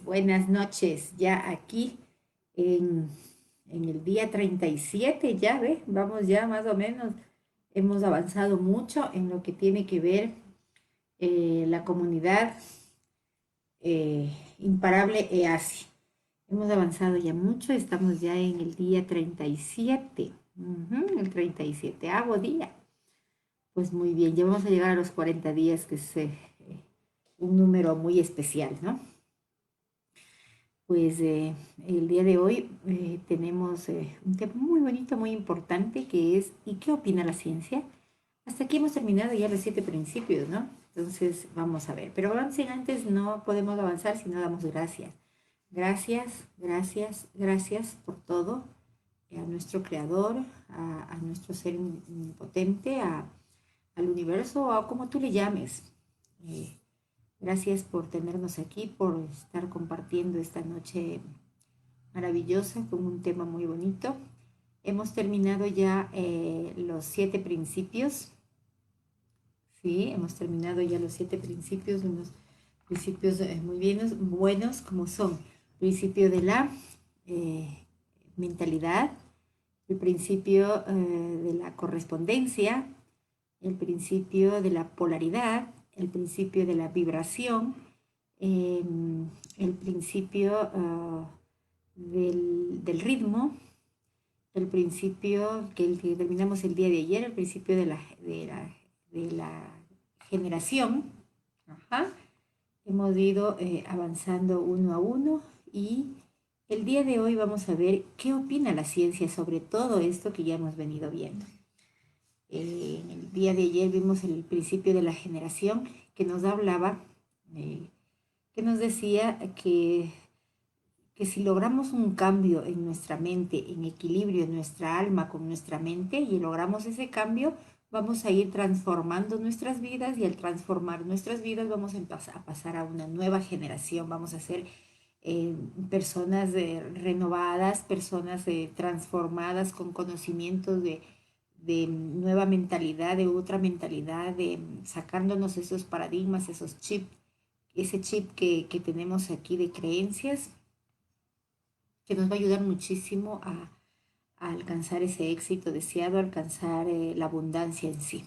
buenas noches, ya aquí en, en el día 37, ya ve, vamos ya más o menos, hemos avanzado mucho en lo que tiene que ver la comunidad Imparable EASI. Hemos avanzado ya mucho, estamos ya en el día 37, el 37º día. Pues muy bien, ya vamos a llegar a los 40 días, que es un número muy especial, ¿no? Pues el día de hoy tenemos un tema muy bonito, muy importante, que es ¿y qué opina la ciencia? Hasta aquí hemos terminado ya los 7 principios, ¿no? Entonces vamos a ver. Pero antes no podemos avanzar si no damos gracias. Gracias, gracias, gracias por todo a nuestro creador, a nuestro ser potente, al universo, o a como tú le llames. Eh, Gracias por tenernos aquí, por estar compartiendo esta noche maravillosa con un tema muy bonito. Hemos terminado ya los 7 principios. Sí, hemos terminado ya los 7 principios, unos principios muy buenos, como son principio de la eh, mentalidad, el principio de la correspondencia, el principio de la polaridad, el principio de la vibración, eh, el principio del ritmo, el principio que terminamos el día de ayer, el principio de la generación. Ajá. Hemos ido avanzando uno a uno y el día de hoy vamos a ver qué opina la ciencia sobre todo esto que ya hemos venido viendo. En el día de ayer vimos el principio de la generación que nos hablaba, que nos decía que si logramos un cambio en nuestra mente, en equilibrio en nuestra alma con nuestra mente, y logramos ese cambio, vamos a ir transformando nuestras vidas, y al transformar nuestras vidas vamos a pasar a una nueva generación, vamos a ser personas renovadas, personas transformadas con conocimientos de nueva mentalidad, de otra mentalidad, de sacándonos esos paradigmas, esos chips, ese chip que tenemos aquí de creencias, que nos va a ayudar muchísimo a alcanzar ese éxito deseado, a alcanzar la abundancia en sí.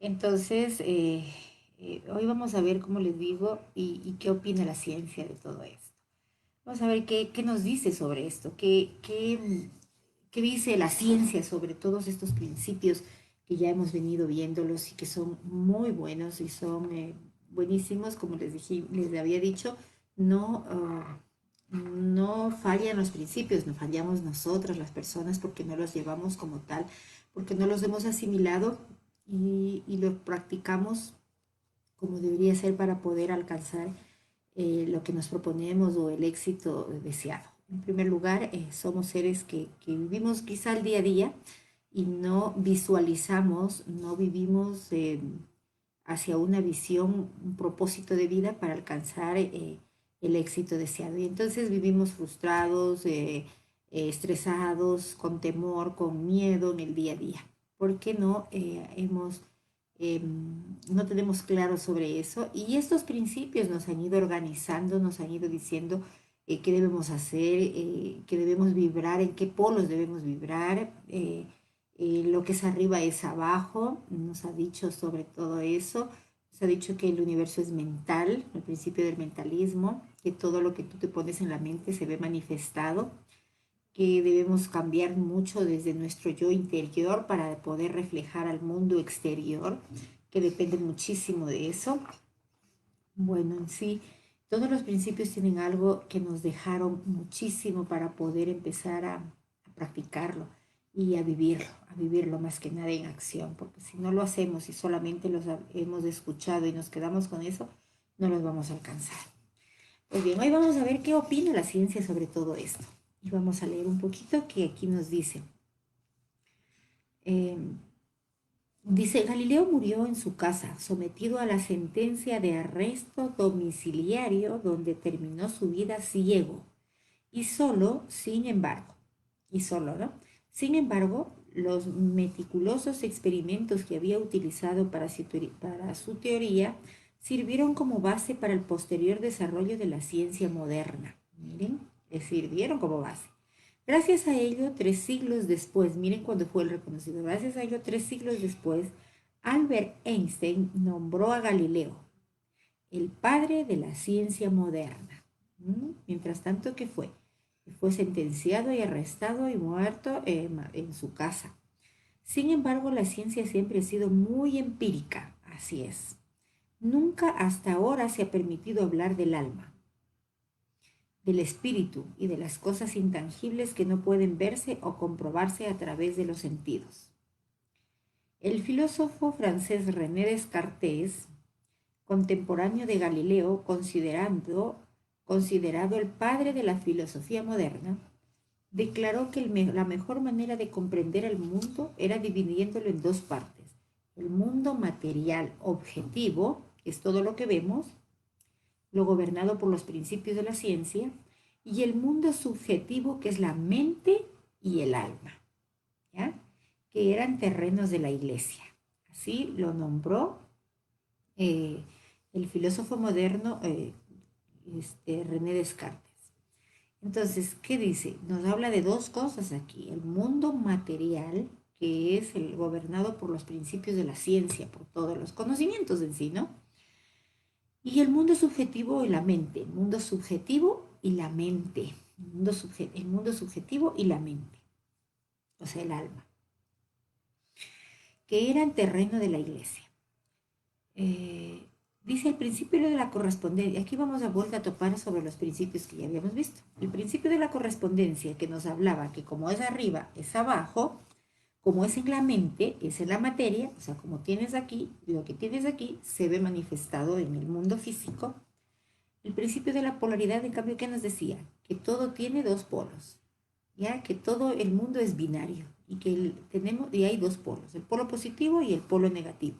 Entonces, hoy vamos a ver, como les digo, y qué opina la ciencia de todo esto. Vamos a ver qué nos dice sobre esto, qué dice la ciencia sobre todos estos principios que ya hemos venido viéndolos y que son muy buenos y son buenísimos, como les había dicho, no, no fallan los principios, no fallamos nosotras las personas porque no los llevamos como tal, porque no los hemos asimilado y los practicamos como debería ser para poder alcanzar lo que nos proponemos o el éxito deseado. En primer lugar, somos seres que vivimos quizá el día a día y no visualizamos, no vivimos hacia una visión, un propósito de vida para alcanzar el éxito deseado. Y entonces vivimos frustrados, estresados, con temor, con miedo en el día a día. ¿Por qué no eh, no tenemos claro sobre eso? Y estos principios nos han ido organizando, nos han ido diciendo qué debemos hacer, qué debemos vibrar, en qué polos debemos vibrar. Lo que es arriba es abajo, nos ha dicho sobre todo eso. Nos ha dicho que el universo es mental, el principio del mentalismo, que todo lo que tú te pones en la mente se ve manifestado, que debemos cambiar mucho desde nuestro yo interior para poder reflejar al mundo exterior, que depende muchísimo de eso. Bueno, en sí, todos los principios tienen algo que nos dejaron muchísimo para poder empezar a practicarlo y a vivirlo más que nada en acción, porque si no lo hacemos y solamente los hemos escuchado y nos quedamos con eso, no los vamos a alcanzar. Pues bien, hoy vamos a ver qué opina la ciencia sobre todo esto. Y vamos a leer un poquito que aquí nos dice. Eh, Dice, Galileo murió en su casa, sometido a la sentencia de arresto domiciliario, donde terminó su vida ciego. Y solo, sin embargo, y solo, ¿no? Sin embargo, los meticulosos experimentos que había utilizado para su teoría sirvieron como base para el posterior desarrollo de la ciencia moderna. Miren, le sirvieron como base. Gracias a ello, 3 siglos después, miren cuándo fue el reconocido, gracias a ello, 3 siglos después, Albert Einstein nombró a Galileo el padre de la ciencia moderna. Mientras tanto, ¿qué fue? Fue sentenciado y arrestado y muerto en su casa. Sin embargo, la ciencia siempre ha sido muy empírica, así es. Nunca hasta ahora se ha permitido hablar del alma, del espíritu y de las cosas intangibles que no pueden verse o comprobarse a través de los sentidos. El filósofo francés René Descartes, contemporáneo de Galileo, considerado el padre de la filosofía moderna, declaró que la mejor manera de comprender el mundo era dividiéndolo en 2 partes. El mundo material objetivo, que es todo lo que vemos, lo gobernado por los principios de la ciencia, y el mundo subjetivo, que es la mente y el alma, ¿ya? Que eran terrenos de la iglesia. Así lo nombró el filósofo moderno René Descartes. Entonces, ¿qué dice? Nos habla de 2 cosas aquí. El mundo material, que es el gobernado por los principios de la ciencia, por todos los conocimientos en sí, ¿no? Y el mundo subjetivo y la mente. El mundo subjetivo y la mente. El mundo subjetivo y la mente. O sea, el alma. Que era el terreno de la iglesia. Dice el principio de la correspondencia. Aquí vamos a volver a topar sobre los principios que ya habíamos visto. El principio de la correspondencia, que nos hablaba que como es arriba, es abajo, como es en la mente, es en la materia, o sea, como tienes aquí, lo que tienes aquí se ve manifestado en el mundo físico. El principio de la polaridad, en cambio, ¿qué nos decía? Que todo tiene 2 polos, ya que todo el mundo es binario y que y hay 2 polos, el polo positivo y el polo negativo.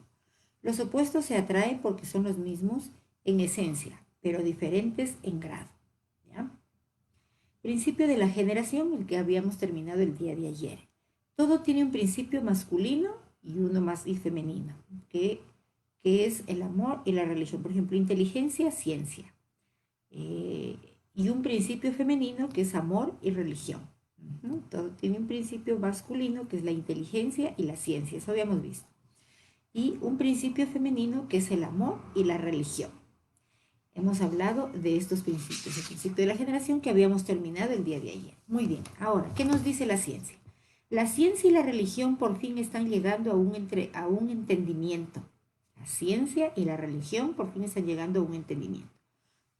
Los opuestos se atraen porque son los mismos en esencia, pero diferentes en grado, ¿ya? Principio de la generación, el que habíamos terminado el día de ayer. Todo tiene un principio masculino y uno más y femenino, que es el amor y la religión. Por ejemplo, inteligencia, ciencia. Y un principio femenino que es amor y religión. Todo tiene un principio masculino que es la inteligencia y la ciencia, eso habíamos visto. Y un principio femenino que es el amor y la religión. Hemos hablado de estos principios, el principio de la generación que habíamos terminado el día de ayer. Muy bien, ahora, ¿qué nos dice la ciencia? La ciencia y la religión por fin están llegando a un entendimiento. La ciencia y la religión por fin están llegando a un entendimiento.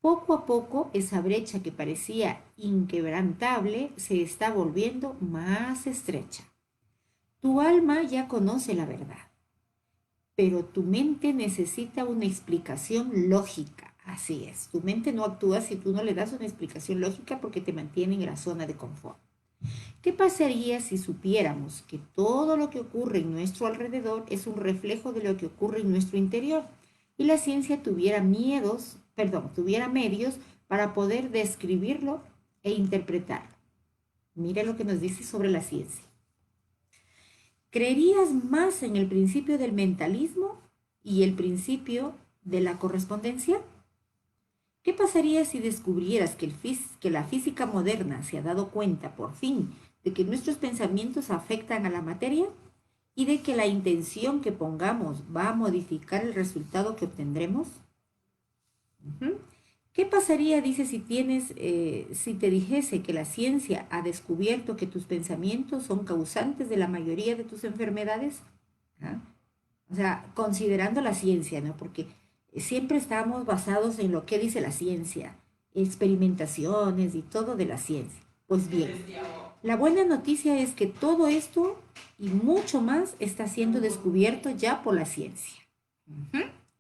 Poco a poco, esa brecha que parecía inquebrantable se está volviendo más estrecha. Tu alma ya conoce la verdad, pero tu mente necesita una explicación lógica. Así es, tu mente no actúa si tú no le das una explicación lógica porque te mantiene en la zona de confort. ¿Qué pasaría si supiéramos que todo lo que ocurre en nuestro alrededor es un reflejo de lo que ocurre en nuestro interior y la ciencia tuviera medios para poder describirlo e interpretarlo? Mira lo que nos dice sobre la ciencia. ¿Creerías más en el principio del mentalismo y el principio de la correspondencia? ¿Qué pasaría si descubrieras que la física moderna se ha dado cuenta por fin de que nuestros pensamientos afectan a la materia y de que la intención que pongamos va a modificar el resultado que obtendremos? ¿Qué pasaría, dice, si te dijese que la ciencia ha descubierto que tus pensamientos son causantes de la mayoría de tus enfermedades? ¿Ah? O sea, considerando la ciencia, ¿no? Porque siempre estamos basados en lo que dice la ciencia, experimentaciones y todo de la ciencia. Pues bien, la buena noticia es que todo esto y mucho más está siendo descubierto ya por la ciencia.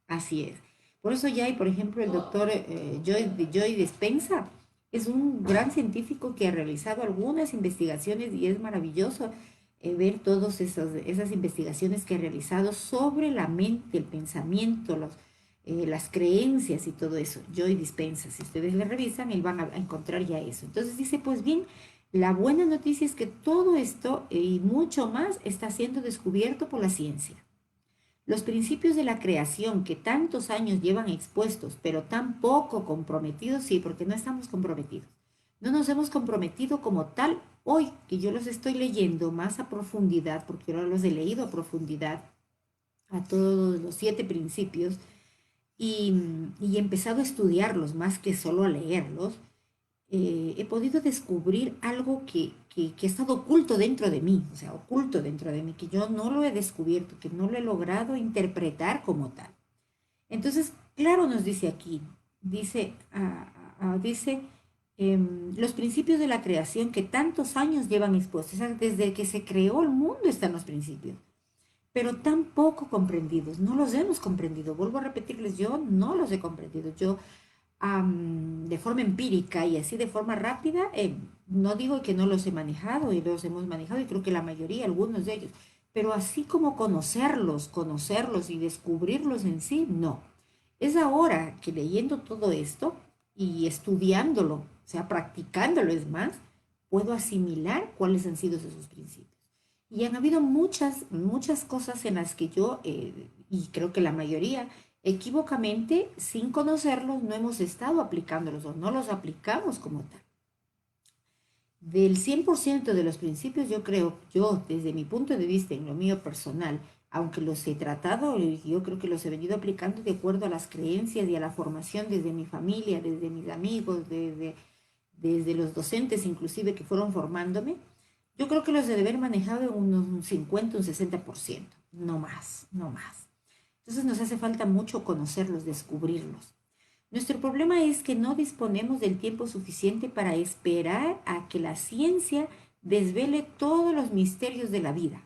Así es. Por eso ya hay, por ejemplo, el doctor Joy Dispenza, es un gran científico que ha realizado algunas investigaciones y es maravilloso ver todas esas investigaciones que ha realizado sobre la mente, el pensamiento, las creencias y todo eso. Joy Dispenza, si ustedes le revisan, van a encontrar ya eso. Entonces dice, pues bien, la buena noticia es que todo esto y mucho más está siendo descubierto por la ciencia. Los principios de la creación que tantos años llevan expuestos, pero tan poco comprometidos, sí, porque no estamos comprometidos. No nos hemos comprometido como tal hoy, que yo los estoy leyendo más a profundidad, porque ahora los he leído a profundidad, a todos los 7 principios, y, y he empezado a estudiarlos más que solo a leerlos. He podido descubrir algo que ha estado oculto dentro de mí, o sea, oculto dentro de mí, que yo no lo he descubierto, que no lo he logrado interpretar como tal. Entonces, claro, nos dice aquí, dice, los principios de la creación que tantos años llevan expuestos, o sea, desde que se creó el mundo están los principios, pero tan poco comprendidos, no los hemos comprendido. Vuelvo a repetirles, yo no los he comprendido. Yo de forma empírica y así de forma rápida, no digo que no los he manejado y los hemos manejado y creo que la mayoría, algunos de ellos, pero así como conocerlos y descubrirlos en sí, no. Es ahora que leyendo todo esto y estudiándolo, o sea, practicándolo es más, puedo asimilar cuáles han sido esos principios. Y han habido muchas cosas en las que yo, y creo que la mayoría, equivocamente, sin conocerlos, no hemos estado aplicándolos o no los aplicamos como tal. Del 100% de los principios, yo creo, yo desde mi punto de vista, en lo mío personal, aunque los he tratado, yo creo que los he venido aplicando de acuerdo a las creencias y a la formación desde mi familia, desde mis amigos, desde los docentes inclusive que fueron formándome, yo creo que los he de haber manejado en unos un 50, un 60%, no más, no más. Entonces nos hace falta mucho conocerlos, descubrirlos. Nuestro problema es que no disponemos del tiempo suficiente para esperar a que la ciencia desvele todos los misterios de la vida.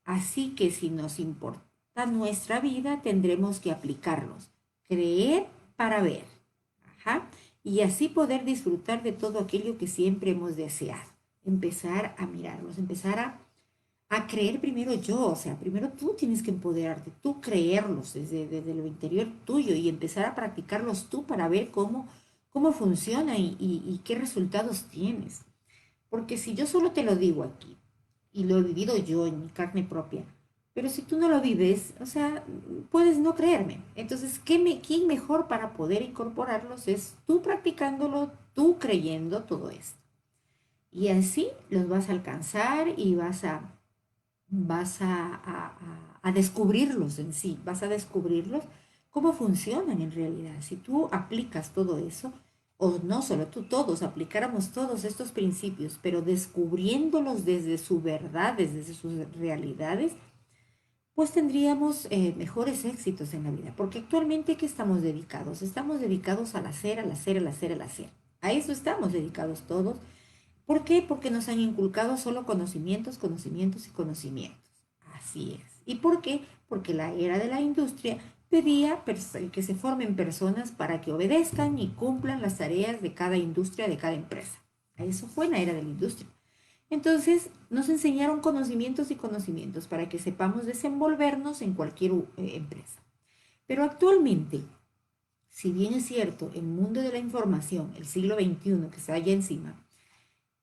Así que si nos importa nuestra vida, tendremos que aplicarlos. Creer para ver. Ajá. Y así poder disfrutar de todo aquello que siempre hemos deseado. Empezar a mirarlos, empezar a creer primero yo, o sea, primero tú tienes que empoderarte, tú creerlos desde lo interior tuyo y empezar a practicarlos tú para ver cómo funciona y qué resultados tienes. Porque si yo solo te lo digo aquí, y lo he vivido yo en mi carne propia, pero si tú no lo vives, o sea, puedes no creerme. Entonces, ¿quién mejor para poder incorporarlos es tú practicándolo, tú creyendo todo esto? Y así los vas a alcanzar y vas a descubrirlos en sí, vas a descubrirlos cómo funcionan en realidad. Si tú aplicas todo eso, o no solo tú, todos aplicáramos todos estos principios, pero descubriéndolos desde su verdad, desde sus realidades, pues tendríamos mejores éxitos en la vida. Porque actualmente, ¿qué estamos dedicados? Estamos dedicados al hacer, al hacer, al hacer, al hacer. A eso estamos dedicados todos. ¿Por qué? Porque nos han inculcado solo conocimientos, conocimientos y conocimientos. Así es. ¿Y por qué? Porque la era de la industria pedía que se formen personas para que obedezcan y cumplan las tareas de cada industria, de cada empresa. Eso fue la era de la industria. Entonces, nos enseñaron conocimientos y conocimientos para que sepamos desenvolvernos en cualquier empresa. Pero actualmente, si bien es cierto, el mundo de la información, el siglo XXI que está allá encima,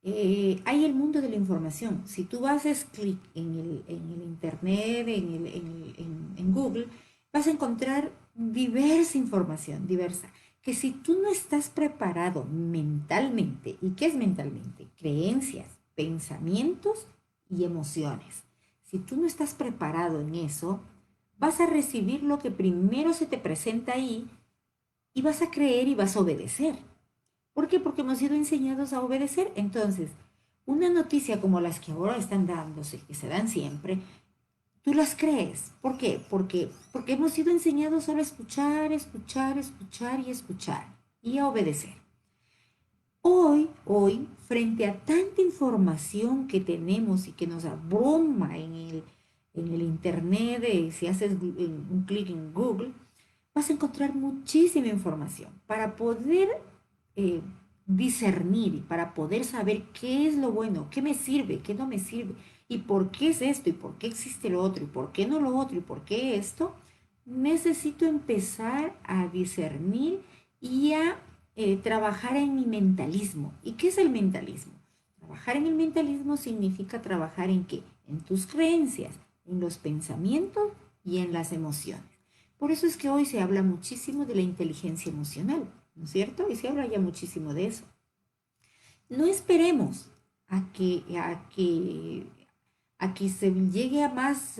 hay el mundo de la información. Si tú haces clic en el Internet, en Google, vas a encontrar diversa información, diversa. Que si tú no estás preparado mentalmente, ¿y qué es mentalmente? Creencias, pensamientos y emociones. Si tú no estás preparado en eso, vas a recibir lo que primero se te presenta ahí y vas a creer y vas a obedecer. ¿Por qué? Porque hemos sido enseñados a obedecer. Entonces, una noticia como las que ahora están dándose, que se dan siempre, tú las crees. ¿Por qué? Porque hemos sido enseñados solo a escuchar, escuchar, escuchar y escuchar y a obedecer. Hoy, frente a tanta información que tenemos y que nos abruma en el Internet, si haces un clic en Google, vas a encontrar muchísima información para poder eh, discernir y para poder saber qué es lo bueno, qué me sirve, qué no me sirve, y por qué es esto, y por qué existe lo otro, y por qué no lo otro, y por qué esto, necesito empezar a discernir y a trabajar en mi mentalismo. ¿Y qué es el mentalismo? Trabajar en el mentalismo significa trabajar en qué? En tus creencias, en los pensamientos y en las emociones. Por eso es que hoy se habla muchísimo de la inteligencia emocional, ¿no es cierto? Y se habla ya muchísimo de eso. No esperemos a que se llegue a más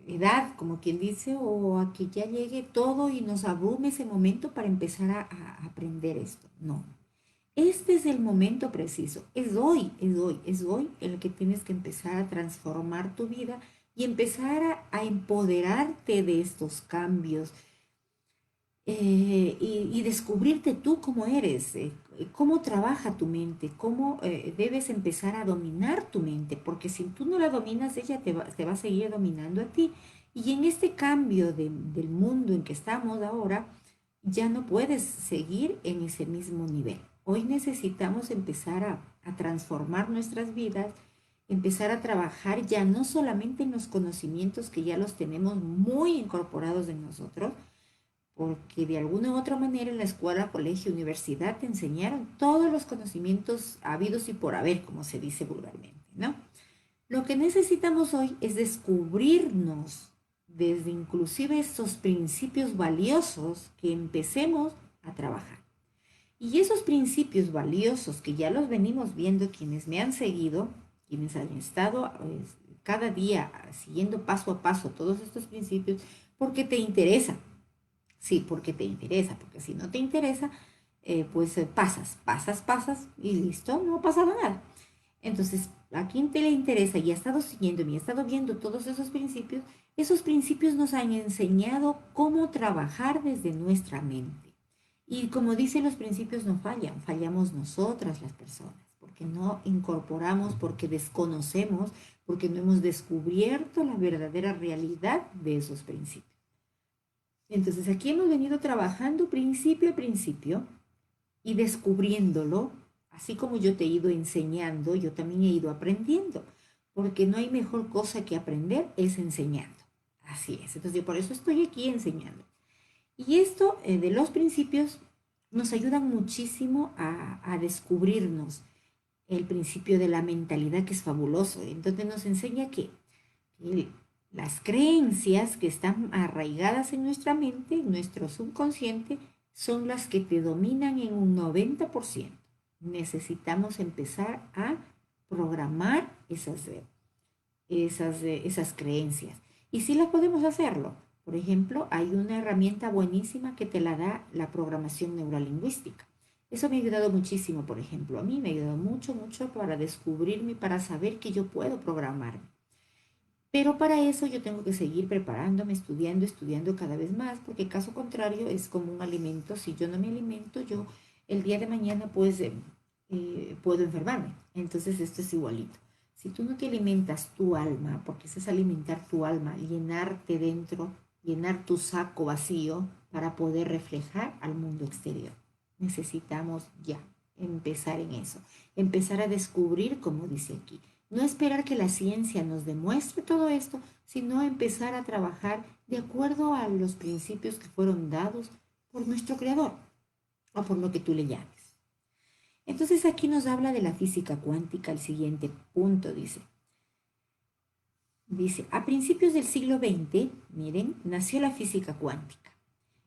edad, como quien dice, o a que ya llegue todo y nos abrume ese momento para empezar a aprender esto. No. Este es el momento preciso. Es hoy en el que tienes que empezar a transformar tu vida y empezar a empoderarte de estos cambios, y descubrirte tú cómo eres, cómo trabaja tu mente, cómo debes empezar a dominar tu mente, porque si tú no la dominas, ella te va a seguir dominando a ti. Y en este cambio del mundo en que estamos ahora, ya no puedes seguir en ese mismo nivel. Hoy necesitamos empezar a transformar nuestras vidas, empezar a trabajar ya no solamente en los conocimientos que ya los tenemos muy incorporados en nosotros, porque de alguna u otra manera en la escuela, colegio, universidad te enseñaron todos los conocimientos habidos y por haber, como se dice vulgarmente, ¿no? Lo que necesitamos hoy es descubrirnos desde inclusive estos principios valiosos que empecemos a trabajar. Y esos principios valiosos que ya los venimos viendo quienes me han seguido, quienes han estado cada día siguiendo paso a paso todos estos principios, porque te interesa. Sí, porque te interesa, porque si no te interesa, pues pasas y listo, no ha pasado nada. Entonces, a quien te le interesa y ha estado siguiendo y ha estado viendo todos esos principios nos han enseñado cómo trabajar desde nuestra mente. Y como dicen los principios no fallan, fallamos nosotras las personas, porque no incorporamos, porque desconocemos, porque no hemos descubierto la verdadera realidad de esos principios. Entonces aquí hemos venido trabajando principio a principio y descubriéndolo, así como yo te he ido enseñando, yo también he ido aprendiendo, porque no hay mejor cosa que aprender es enseñando. Así es, entonces yo por eso estoy aquí enseñando. Y esto de los principios nos ayudan muchísimo a descubrirnos el principio de la mentalidad, que es fabuloso. Entonces nos enseña que el- las creencias que están arraigadas en nuestra mente, en nuestro subconsciente, son las que te dominan en un 90%. Necesitamos empezar a programar esas creencias. Y sí las podemos hacerlo. Por ejemplo, hay una herramienta buenísima que te la da la programación neurolingüística. Eso me ha ayudado muchísimo, por ejemplo. A mí me ha ayudado mucho, mucho para descubrirme, para saber que yo puedo programarme. Pero para eso yo tengo que seguir preparándome, estudiando cada vez más, porque caso contrario es como un alimento. Si yo no me alimento, yo el día de mañana pues puedo enfermarme. Entonces esto es igualito. Si tú no te alimentas tu alma, porque eso es alimentar tu alma, llenarte dentro, llenar tu saco vacío para poder reflejar al mundo exterior. Necesitamos ya empezar en eso, empezar a descubrir, como dice aquí. No esperar que la ciencia nos demuestre todo esto, sino empezar a trabajar de acuerdo a los principios que fueron dados por nuestro creador o por lo que tú le llames. Entonces aquí nos habla de la física cuántica, el siguiente punto dice, a principios del siglo XX, miren, nació la física cuántica.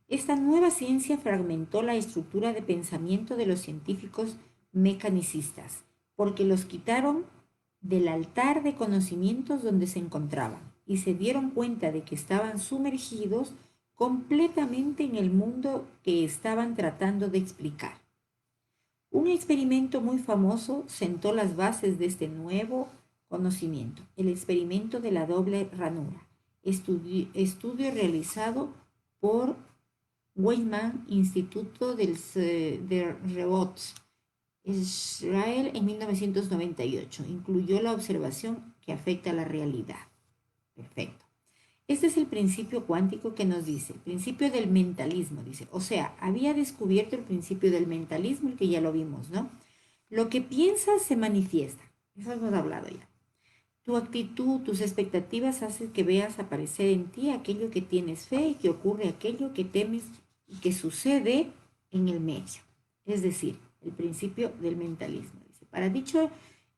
Esta nueva ciencia fragmentó la estructura de pensamiento de los científicos mecanicistas, porque los quitaron del altar de conocimientos donde se encontraban y se dieron cuenta de que estaban sumergidos completamente en el mundo que estaban tratando de explicar. Un experimento muy famoso sentó las bases de este nuevo conocimiento, el experimento de la doble ranura, estudio realizado por Weizmann, Instituto de Rebots, Israel, en 1998. Incluyó la observación que afecta a la realidad. Perfecto. Este es el principio cuántico que nos dice, el principio del mentalismo, dice. O sea, había descubierto el principio del mentalismo, el que ya lo vimos, ¿no? Lo que piensas se manifiesta. Eso hemos hablado ya. Tu actitud, tus expectativas hacen que veas aparecer en ti aquello que tienes fe y que ocurre aquello que temes y que sucede en el medio. Es decir, el principio del mentalismo. Dice, para dicho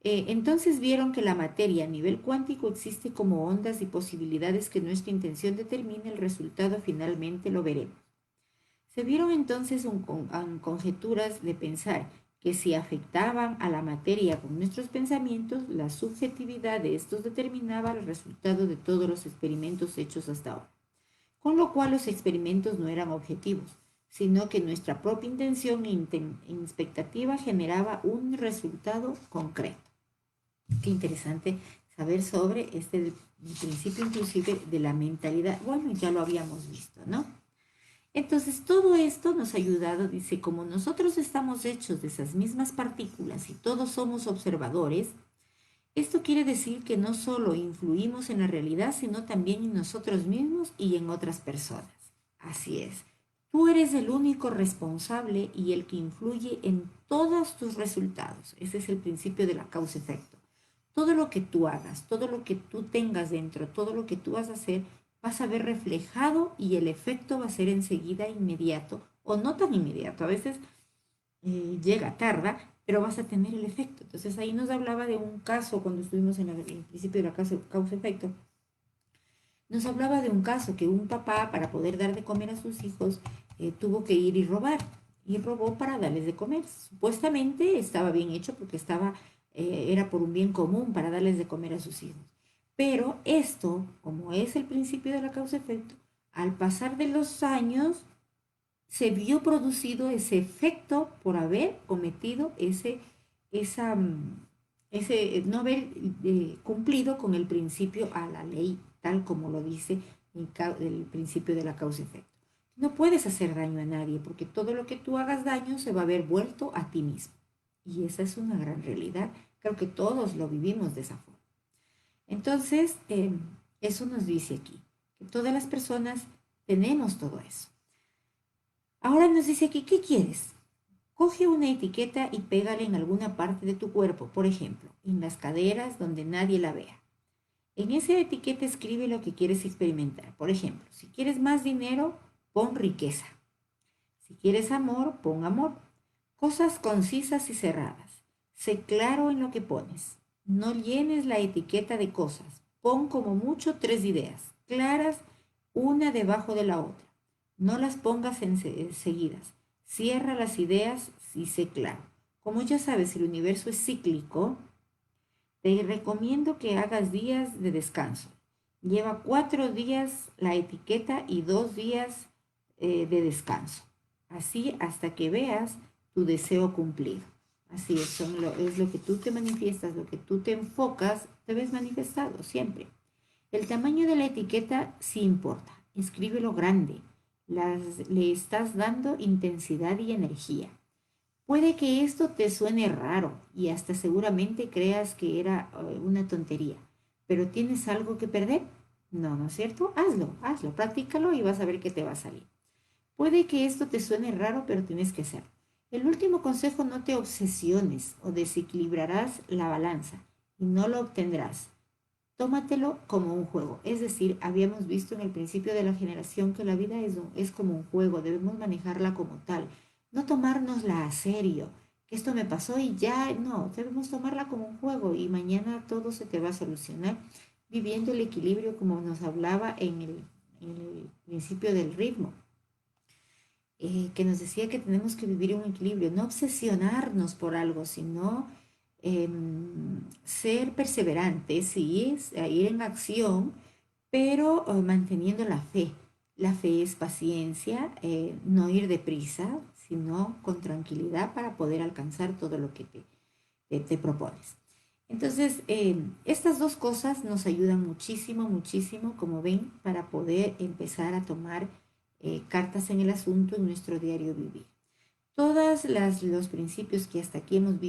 Entonces vieron que la materia a nivel cuántico existe como ondas y posibilidades que nuestra intención determine el resultado finalmente lo veremos. Se vieron entonces conjeturas de pensar que si afectaban a la materia con nuestros pensamientos, la subjetividad de estos determinaba el resultado de todos los experimentos hechos hasta ahora. Con lo cual los experimentos no eran objetivos, sino que nuestra propia intención e expectativa generaba un resultado concreto. Qué interesante saber sobre este principio inclusive de la mentalidad. Bueno, ya lo habíamos visto, ¿no? Entonces, todo esto nos ha ayudado, dice, como nosotros estamos hechos de esas mismas partículas y todos somos observadores, esto quiere decir que no solo influimos en la realidad, sino también en nosotros mismos y en otras personas. Así es. Tú eres el único responsable y el que influye en todos tus resultados. Ese es el principio de la causa-efecto. Todo lo que tú hagas, todo lo que tú tengas dentro, todo lo que tú vas a hacer, vas a ver reflejado y el efecto va a ser enseguida inmediato o no tan inmediato. A veces llega, tarda, pero vas a tener el efecto. Entonces ahí nos hablaba de un caso cuando estuvimos en el principio de la causa-efecto. Nos hablaba de un caso que un papá, para poder dar de comer a sus hijos, tuvo que ir y robar. Y robó para darles de comer. Supuestamente estaba bien hecho porque era por un bien común para darles de comer a sus hijos. Pero esto, como es el principio de la causa-efecto, al pasar de los años se vio producido ese efecto por haber cometido esa, ese no haber cumplido con el principio a la ley, tal como lo dice el principio de la causa-efecto. No puedes hacer daño a nadie porque todo lo que tú hagas daño se va a ver vuelto a ti mismo. Y esa es una gran realidad. Creo que todos lo vivimos de esa forma. Entonces, eso nos dice aquí, que todas las personas tenemos todo eso. Ahora nos dice aquí, ¿qué quieres? Coge una etiqueta y pégala en alguna parte de tu cuerpo, por ejemplo, en las caderas donde nadie la vea. En esa etiqueta escribe lo que quieres experimentar. Por ejemplo, si quieres más dinero, pon riqueza. Si quieres amor, pon amor. Cosas concisas y cerradas. Sé claro en lo que pones. No llenes la etiqueta de cosas. Pon como mucho 3 ideas, claras, una debajo de la otra. No las pongas seguidas. Cierra las ideas y sé claro. Como ya sabes, el universo es cíclico. Te recomiendo que hagas días de descanso. Lleva 4 días la etiqueta y 2 días de descanso. Así hasta que veas tu deseo cumplido. Así es lo que tú te manifiestas, lo que tú te enfocas, te ves manifestado siempre. El tamaño de la etiqueta sí importa. Escríbelo grande. Le estás dando intensidad y energía. Puede que esto te suene raro y hasta seguramente creas que era una tontería, pero ¿tienes algo que perder? No, ¿no es cierto? Hazlo, practícalo y vas a ver qué te va a salir. Puede que esto te suene raro, pero tienes que hacerlo. El último consejo, no te obsesiones o desequilibrarás la balanza y no lo obtendrás. Tómatelo como un juego. Es decir, habíamos visto en el principio de la generación que la vida es como un juego, debemos manejarla como tal, no tomárnosla a serio, que esto me pasó y ya, no, debemos tomarla como un juego y mañana todo se te va a solucionar viviendo el equilibrio como nos hablaba en el principio del ritmo, que nos decía que tenemos que vivir un equilibrio, no obsesionarnos por algo, sino ser perseverantes, sí, ir en acción, pero manteniendo la fe. La fe es paciencia, no ir deprisa, sino con tranquilidad para poder alcanzar todo lo que te propones. Entonces, estas dos cosas nos ayudan muchísimo, muchísimo, como ven, para poder empezar a tomar cartas en el asunto en nuestro diario vivir. Todos los principios que hasta aquí hemos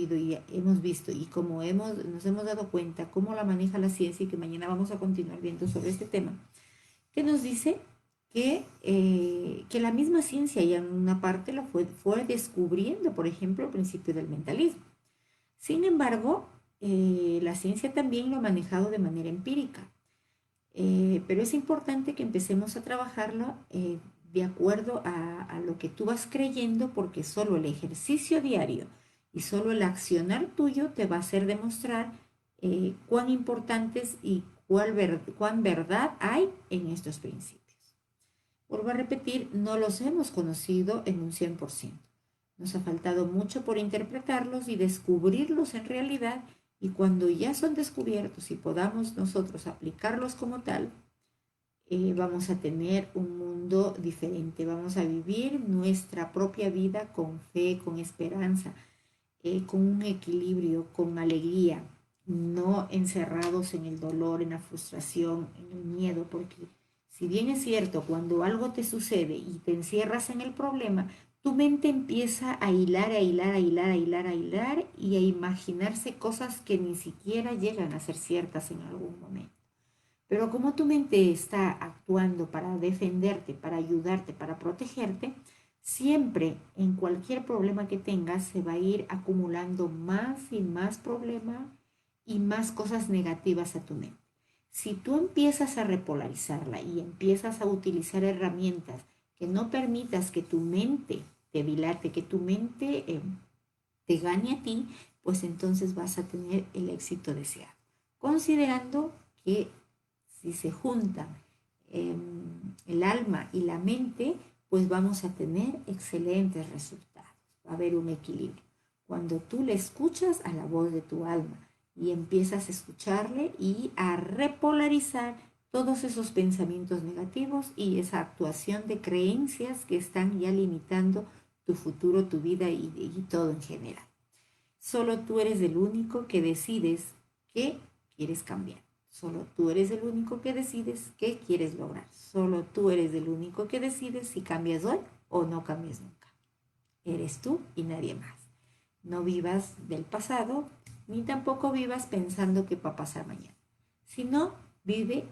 visto y como nos hemos dado cuenta cómo la maneja la ciencia y que mañana vamos a continuar viendo sobre este tema, que nos dice que la misma ciencia ya en una parte fue descubriendo, por ejemplo, el principio del mentalismo. Sin embargo, la ciencia también lo ha manejado de manera empírica, pero es importante que empecemos a trabajarlo de acuerdo a lo que tú vas creyendo, porque solo el ejercicio diario Y solo el accionar tuyo te va a hacer demostrar cuán importantes y cuán verdad hay en estos principios. Vuelvo a repetir, no los hemos conocido en un 100%. Nos ha faltado mucho por interpretarlos y descubrirlos en realidad, y cuando ya son descubiertos y podamos nosotros aplicarlos como tal, vamos a tener un mundo diferente, vamos a vivir nuestra propia vida con fe, con esperanza, con un equilibrio, con alegría, no encerrados en el dolor, en la frustración, en el miedo, porque si bien es cierto, cuando algo te sucede y te encierras en el problema, tu mente empieza a hilar, a hilar, a hilar, a hilar, a hilar y a imaginarse cosas que ni siquiera llegan a ser ciertas en algún momento. Pero como tu mente está actuando para defenderte, para ayudarte, para protegerte, siempre en cualquier problema que tengas se va a ir acumulando más y más problema y más cosas negativas a tu mente. Si tú empiezas a repolarizarla y empiezas a utilizar herramientas que no permitas que tu mente te dilate, que tu mente te gane a ti, pues entonces vas a tener el éxito deseado. Considerando que si se juntan el alma y la mente, pues vamos a tener excelentes resultados. Va a haber un equilibrio. Cuando tú le escuchas a la voz de tu alma y empiezas a escucharle y a repolarizar todos esos pensamientos negativos y esa actuación de creencias que están ya limitando tu futuro, tu vida y todo en general. Solo tú eres el único que decides qué quieres cambiar. Solo tú eres el único que decides qué quieres lograr. Solo tú eres el único que decides si cambias hoy o no cambias nunca. Eres tú y nadie más. No vivas del pasado, ni tampoco vivas pensando qué va a pasar mañana. Sino vive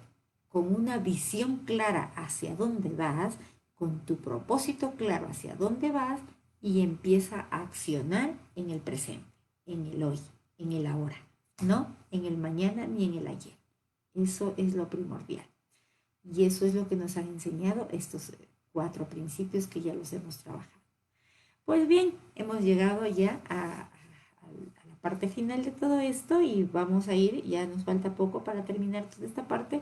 con una visión clara hacia dónde vas, con tu propósito claro hacia dónde vas y empieza a accionar en el presente, en el hoy, en el ahora, no en el mañana ni en el ayer. Eso es lo primordial. Y eso es lo que nos han enseñado estos 4 principios que ya los hemos trabajado. Pues bien, hemos llegado ya a la parte final de todo esto y vamos a ir, ya nos falta poco para terminar toda esta parte.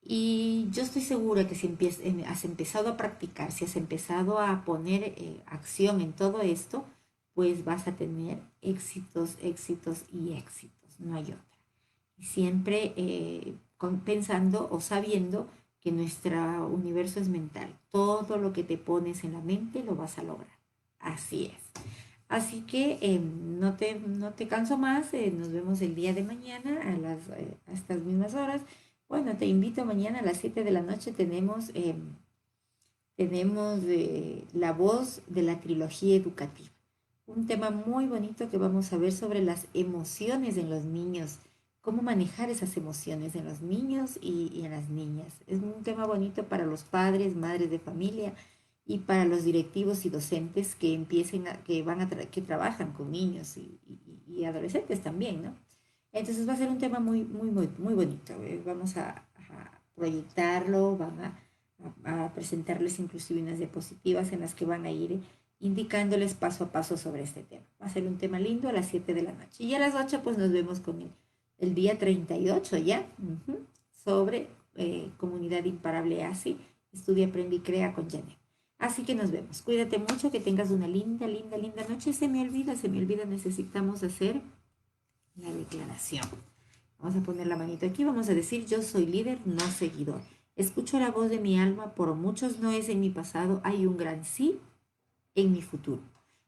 Y yo estoy segura que si has empezado a practicar, si has empezado a poner acción en todo esto, pues vas a tener éxitos, éxitos y éxitos, no hay otra. Y siempre pensando o sabiendo que nuestro universo es mental. Todo lo que te pones en la mente lo vas a lograr. Así es. Así que no te canso más. Nos vemos el día de mañana a estas mismas horas. Bueno, te invito mañana a las 7 de la noche. Tenemos la voz de la trilogía educativa. Un tema muy bonito que vamos a ver sobre las emociones en los niños, cómo manejar esas emociones en los niños y en las niñas. Es un tema bonito para los padres, madres de familia y para los directivos y docentes que que trabajan con niños y adolescentes también, ¿no? Entonces va a ser un tema muy, muy, muy, muy bonito. Vamos a proyectarlo, a presentarles inclusive unas diapositivas en las que van a ir indicándoles paso a paso sobre este tema. Va a ser un tema lindo a las 7 de la noche. Y a las 8 pues nos vemos con el día 38 ya, sobre Comunidad Imparable ASI, Estudia, Aprende y Crea con Janet. Así que nos vemos. Cuídate mucho, que tengas una linda, linda, linda noche. Se me olvida, necesitamos hacer la declaración. Vamos a poner la manito aquí, vamos a decir: yo soy líder, no seguidor. Escucho la voz de mi alma, por muchos noes en mi pasado, hay un gran sí en mi futuro.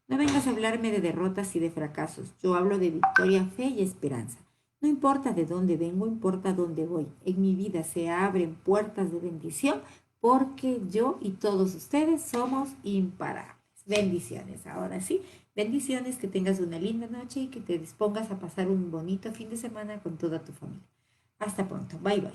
No vengas a hablarme de derrotas y de fracasos. Yo hablo de victoria, fe y esperanza. No importa de dónde vengo, importa dónde voy. En mi vida se abren puertas de bendición porque yo y todos ustedes somos imparables. Bendiciones. Ahora sí, bendiciones, que tengas una linda noche y que te dispongas a pasar un bonito fin de semana con toda tu familia. Hasta pronto. Bye bye.